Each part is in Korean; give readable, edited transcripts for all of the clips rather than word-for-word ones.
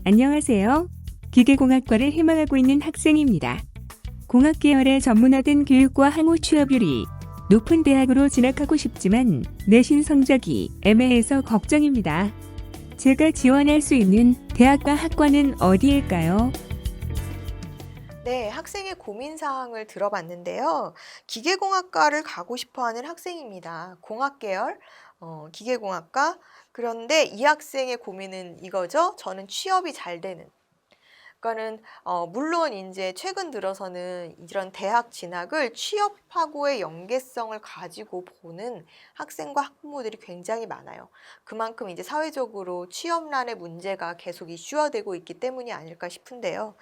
안녕하세요. 기계공학과를 희망하고 있는 학생입니다. 공학 계열의 전문화된 교육과 항후 취업률이 높은 대학으로 진학하고 싶지만 내신 성적이 애매해서 걱정입니다. 제가 지원할 수 있는 대학과 학과는 어디일까요? 네, 학생의 고민사항을 들어봤는데요. 기계공학과를 가고 싶어 하는 학생입니다. 공학 계열, 기계공학과. 그런데 이 학생의 고민은 이거죠. 저는 취업이 잘 되는. 그러니까는 물론 이제 최근 들어서는 이런 대학 진학을 취업하고의 연계성을 가지고 보는 학생과 학부모들이 굉장히 많아요. 그만큼 이제 사회적으로 취업난의 문제가 계속 이슈화되고 있기 때문이 아닐까 싶은데요.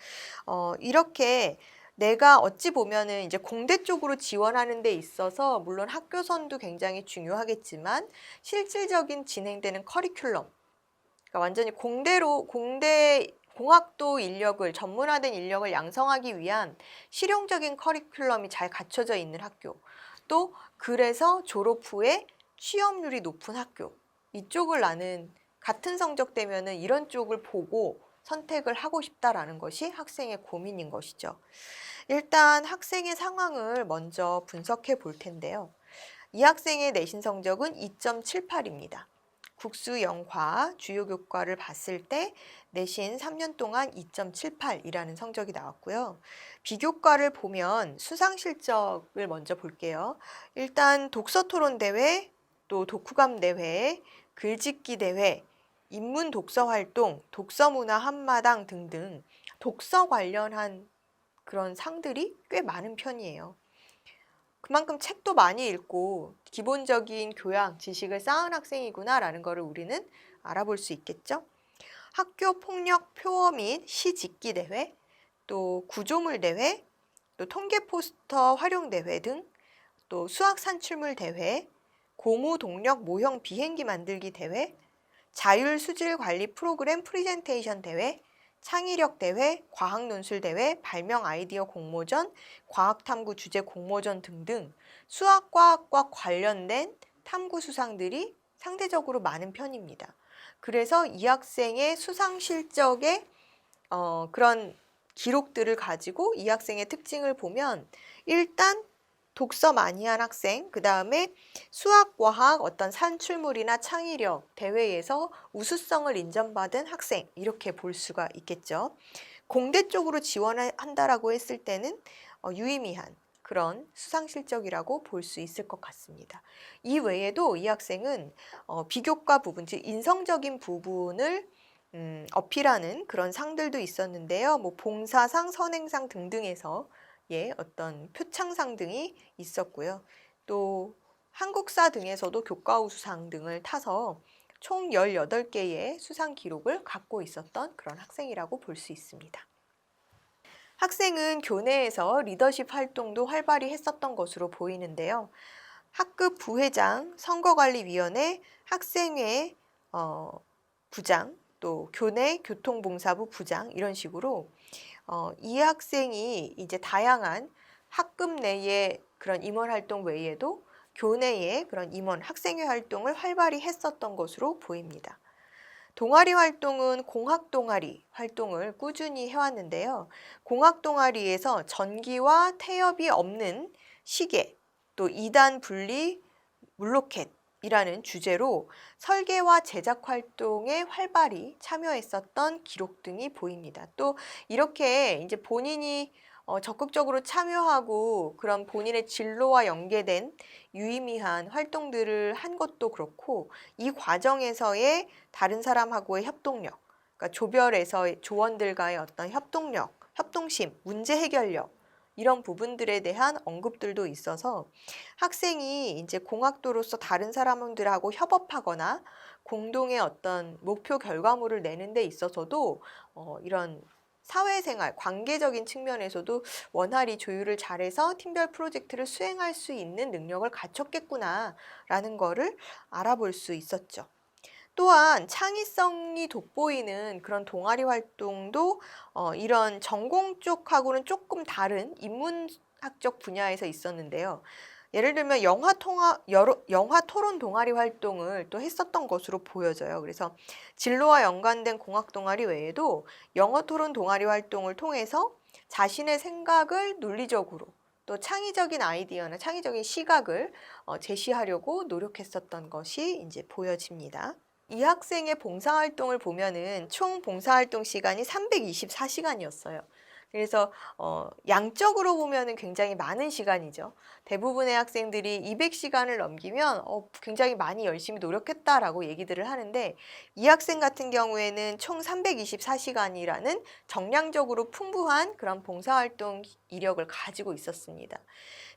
이렇게 내가 어찌 보면은 이제 공대 쪽으로 지원하는 데 있어서 물론 학교선도 굉장히 중요하겠지만 실질적인 진행되는 커리큘럼, 그러니까 완전히 공대 공학도 인력을 전문화된 인력을 양성하기 위한 실용적인 커리큘럼이 잘 갖춰져 있는 학교, 또 그래서 졸업 후에 취업률이 높은 학교, 이쪽을 나는 같은 성적대면은 이런 쪽을 보고 선택을 하고 싶다라는 것이 학생의 고민인 것이죠. 일단 학생의 상황을 먼저 분석해 볼 텐데요. 이 학생의 내신 성적은 2.78입니다. 국수 영과 주요 교과를 봤을 때 내신 3년 동안 2.78이라는 성적이 나왔고요. 비교과를 보면 수상 실적을 먼저 볼게요. 일단 독서 토론 대회, 또 독후감 대회, 글짓기 대회, 인문 독서 활동, 독서 문화 한마당 등등 독서 관련한 그런 상들이 꽤 많은 편이에요. 그만큼 책도 많이 읽고 기본적인 교양, 지식을 쌓은 학생이구나라는 것을 우리는 알아볼 수 있겠죠. 학교 폭력 표어 및 시 짓기 대회, 또 구조물 대회, 또 통계 포스터 활용 대회 등, 또 수학 산출물 대회, 고무 동력 모형 비행기 만들기 대회, 자율 수질 관리 프로그램 프리젠테이션 대회, 창의력 대회, 과학 논술 대회, 발명 아이디어 공모전, 과학 탐구 주제 공모전 등등 수학과학과 관련된 탐구 수상들이 상대적으로 많은 편입니다. 그래서 이 학생의 수상 실적의 그런 기록들을 가지고 이 학생의 특징을 보면 일단 독서 많이 한 학생, 그 다음에 수학과학 어떤 산출물이나 창의력 대회에서 우수성을 인정받은 학생, 이렇게 볼 수가 있겠죠. 공대 쪽으로 지원한다라고 했을 때는 유의미한 그런 수상 실적이라고 볼 수 있을 것 같습니다. 이 외에도 이 학생은 비교과 부분, 즉 인성적인 부분을 어필하는 그런 상들도 있었는데요. 뭐 봉사상, 선행상 등등에서 어떤 표창상 등이 있었고요. 또 한국사 등에서도 교과우수상 등을 타서 총 18개의 수상 기록을 갖고 있었던 그런 학생이라고 볼 수 있습니다. 학생은 교내에서 리더십 활동도 활발히 했었던 것으로 보이는데요. 학급 부회장, 선거관리위원회, 학생회 부장, 또 교내 교통봉사부 부장 이런 식으로 이 학생이 이제 다양한 학급 내의 그런 임원 활동 외에도 교내의 그런 임원 학생회 활동을 활발히 했었던 것으로 보입니다. 동아리 활동은 공학 동아리 활동을 꾸준히 해왔는데요. 공학 동아리에서 전기와 태엽이 없는 시계, 또 2단 분리 물로켓이라는 주제로 설계와 제작 활동에 활발히 참여했었던 기록 등이 보입니다. 또 이렇게 이제 본인이 적극적으로 참여하고 그런 본인의 진로와 연계된 유의미한 활동들을 한 것도 그렇고 이 과정에서의 다른 사람하고의 협동력, 그러니까 조별에서의 조원들과의 어떤 협동력, 협동심, 문제 해결력 이런 부분들에 대한 언급들도 있어서 학생이 이제 공학도로서 다른 사람들하고 협업하거나 공동의 어떤 목표 결과물을 내는 데 있어서도 이런 사회생활, 관계적인 측면에서도 원활히 조율을 잘해서 팀별 프로젝트를 수행할 수 있는 능력을 갖췄겠구나라는 거를 알아볼 수 있었죠. 또한 창의성이 돋보이는 그런 동아리 활동도 이런 전공 쪽하고는 조금 다른 인문학적 분야에서 있었는데요. 예를 들면 영화 토론 동아리 활동을 또 했었던 것으로 보여져요. 그래서 진로와 연관된 공학 동아리 외에도 영어 토론 동아리 활동을 통해서 자신의 생각을 논리적으로 또 창의적인 아이디어나 창의적인 시각을 제시하려고 노력했었던 것이 이제 보여집니다. 이 학생의 봉사활동을 보면은 총 봉사활동 시간이 324시간이었어요. 그래서 양적으로 보면은 굉장히 많은 시간이죠. 대부분의 학생들이 200시간을 넘기면 굉장히 많이 열심히 노력했다라고 얘기들을 하는데 이 학생 같은 경우에는 총 324시간이라는 정량적으로 풍부한 그런 봉사활동 이력을 가지고 있었습니다.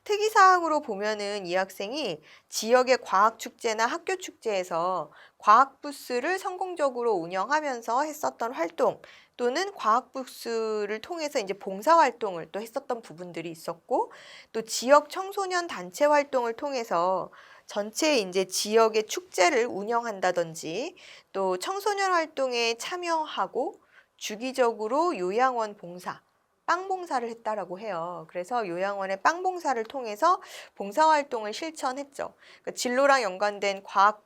특이사항으로 보면은 이 학생이 지역의 과학축제나 학교축제에서 과학부스를 성공적으로 운영하면서 했었던 활동 또는 과학부스를 통해서 이제 봉사활동을 또 했었던 부분들이 있었고 또 지역 청소년 단체 활동을 통해서 전체 이제 지역의 축제를 운영한다든지 또 청소년 활동에 참여하고 주기적으로 요양원 봉사 빵 봉사를 했다라고 해요. 그래서 요양원의 빵 봉사를 통해서 봉사활동을 실천했죠. 그러니까 진로랑 연관된 과학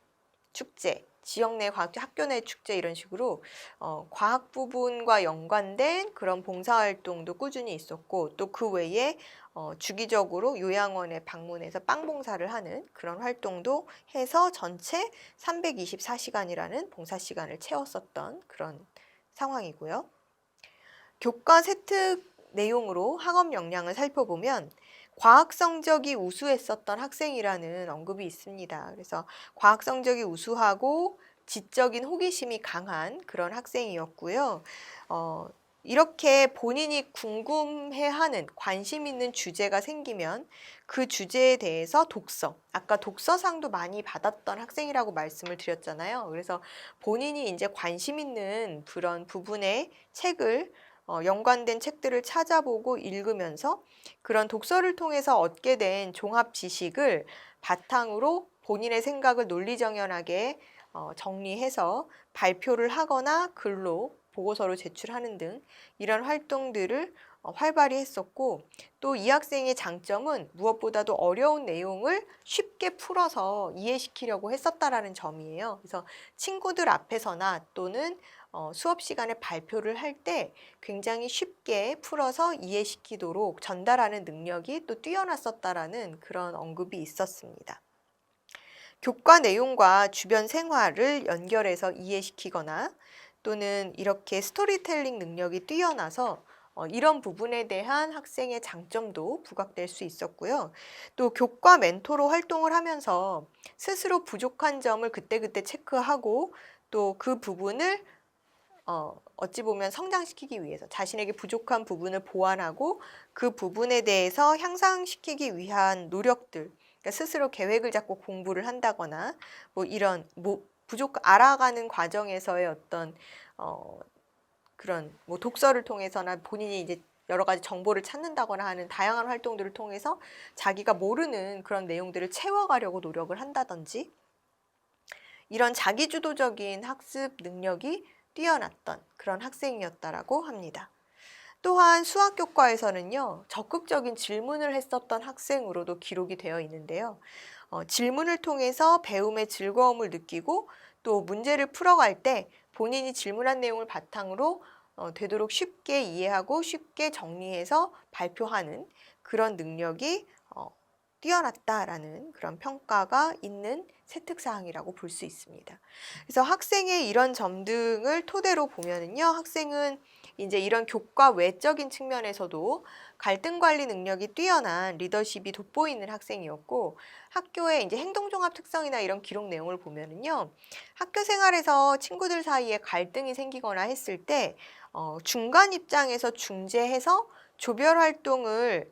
축제, 지역 내 과학 학교 내 축제 이런 식으로 과학 부분과 연관된 그런 봉사활동도 꾸준히 있었고 또 그 외에 주기적으로 요양원에 방문해서 빵 봉사를 하는 그런 활동도 해서 전체 324시간이라는 봉사 시간을 채웠었던 그런 상황이고요. 교과 세특 내용으로 학업 역량을 살펴보면 과학 성적이 우수했었던 학생이라는 언급이 있습니다. 그래서 과학 성적이 우수하고 지적인 호기심이 강한 그런 학생이었고요. 이렇게 본인이 궁금해하는 관심 있는 주제가 생기면 그 주제에 대해서 아까 독서상도 많이 받았던 학생이라고 말씀을 드렸잖아요. 그래서 본인이 이제 관심 있는 그런 부분의 책을 연관된 책들을 찾아보고 읽으면서 그런 독서를 통해서 얻게 된 종합 지식을 바탕으로 본인의 생각을 논리정연하게 정리해서 발표를 하거나 글로 보고서로 제출하는 등 이런 활동들을 활발히 했었고 또 이 학생의 장점은 무엇보다도 어려운 내용을 쉽게 풀어서 이해시키려고 했었다라는 점이에요. 그래서 친구들 앞에서나 또는 수업 시간에 발표를 할 때 굉장히 쉽게 풀어서 이해시키도록 전달하는 능력이 또 뛰어났었다라는 그런 언급이 있었습니다. 교과 내용과 주변 생활을 연결해서 이해시키거나 또는 이렇게 스토리텔링 능력이 뛰어나서 이런 부분에 대한 학생의 장점도 부각될 수 있었고요. 또 교과 멘토로 활동을 하면서 스스로 부족한 점을 그때그때 체크하고 또 그 부분을 어찌 보면 성장시키기 위해서 자신에게 부족한 부분을 보완하고 그 부분에 대해서 향상시키기 위한 노력들, 그러니까 스스로 계획을 잡고 공부를 한다거나 이런 알아가는 과정에서의 어떤 그런 독서를 통해서나 본인이 이제 여러 가지 정보를 찾는다거나 하는 다양한 활동들을 통해서 자기가 모르는 그런 내용들을 채워가려고 노력을 한다든지 이런 자기주도적인 학습 능력이 뛰어났던 그런 학생이었다라고 합니다. 또한 수학교과에서는요, 적극적인 질문을 했었던 학생으로도 기록이 되어 있는데요. 질문을 통해서 배움의 즐거움을 느끼고 또 문제를 풀어갈 때 본인이 질문한 내용을 바탕으로 되도록 쉽게 이해하고 쉽게 정리해서 발표하는 그런 능력이 뛰어났다라는 그런 평가가 있는 세특사항이라고 볼 수 있습니다. 그래서 학생의 이런 점 등을 토대로 보면은요, 학생은 이제 이런 교과 외적인 측면에서도 갈등 관리 능력이 뛰어난 리더십이 돋보이는 학생이었고, 학교의 이제 행동종합 특성이나 이런 기록 내용을 보면은요, 학교 생활에서 친구들 사이에 갈등이 생기거나 했을 때 중간 입장에서 중재해서 조별 활동을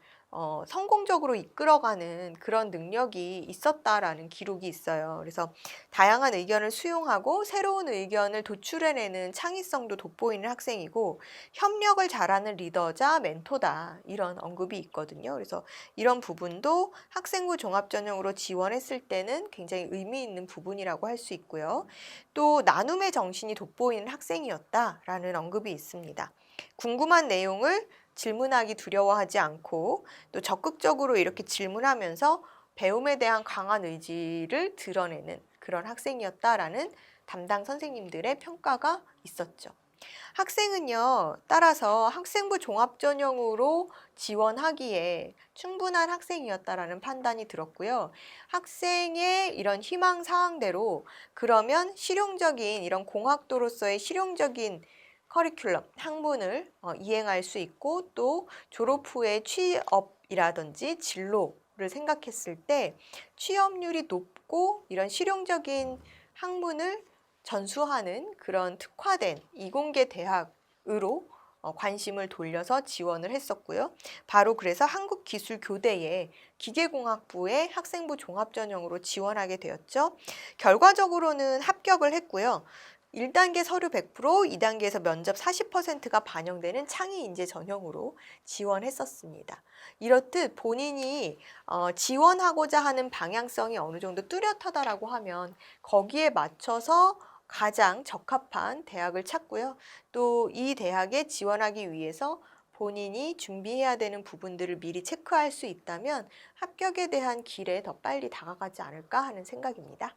성공적으로 이끌어가는 그런 능력이 있었다라는 기록이 있어요. 그래서 다양한 의견을 수용하고 새로운 의견을 도출해내는 창의성도 돋보이는 학생이고 협력을 잘하는 리더자 멘토다 이런 언급이 있거든요. 그래서 이런 부분도 학생부 종합전형으로 지원했을 때는 굉장히 의미 있는 부분이라고 할 수 있고요. 또 나눔의 정신이 돋보이는 학생이었다라는 언급이 있습니다. 궁금한 내용을 질문하기 두려워하지 않고 또 적극적으로 이렇게 질문하면서 배움에 대한 강한 의지를 드러내는 그런 학생이었다라는 담당 선생님들의 평가가 있었죠. 학생은요, 따라서 학생부 종합전형으로 지원하기에 충분한 학생이었다라는 판단이 들었고요. 학생의 이런 희망 사항대로 그러면 실용적인 이런 공학도로서의 실용적인 커리큘럼, 학문을 이행할 수 있고 또 졸업 후에 취업이라든지 진로를 생각했을 때 취업률이 높고 이런 실용적인 학문을 전수하는 그런 특화된 이공계 대학으로 관심을 돌려서 지원을 했었고요. 바로 그래서 한국기술교대에 기계공학부의 학생부 종합전형으로 지원하게 되었죠. 결과적으로는 합격을 했고요. 1단계 서류 100%, 2단계에서 면접 40%가 반영되는 창의인재 전형으로 지원했었습니다. 이렇듯 본인이 지원하고자 하는 방향성이 어느 정도 뚜렷하다라고 하면 거기에 맞춰서 가장 적합한 대학을 찾고요. 또 이 대학에 지원하기 위해서 본인이 준비해야 되는 부분들을 미리 체크할 수 있다면 합격에 대한 길에 더 빨리 다가가지 않을까 하는 생각입니다.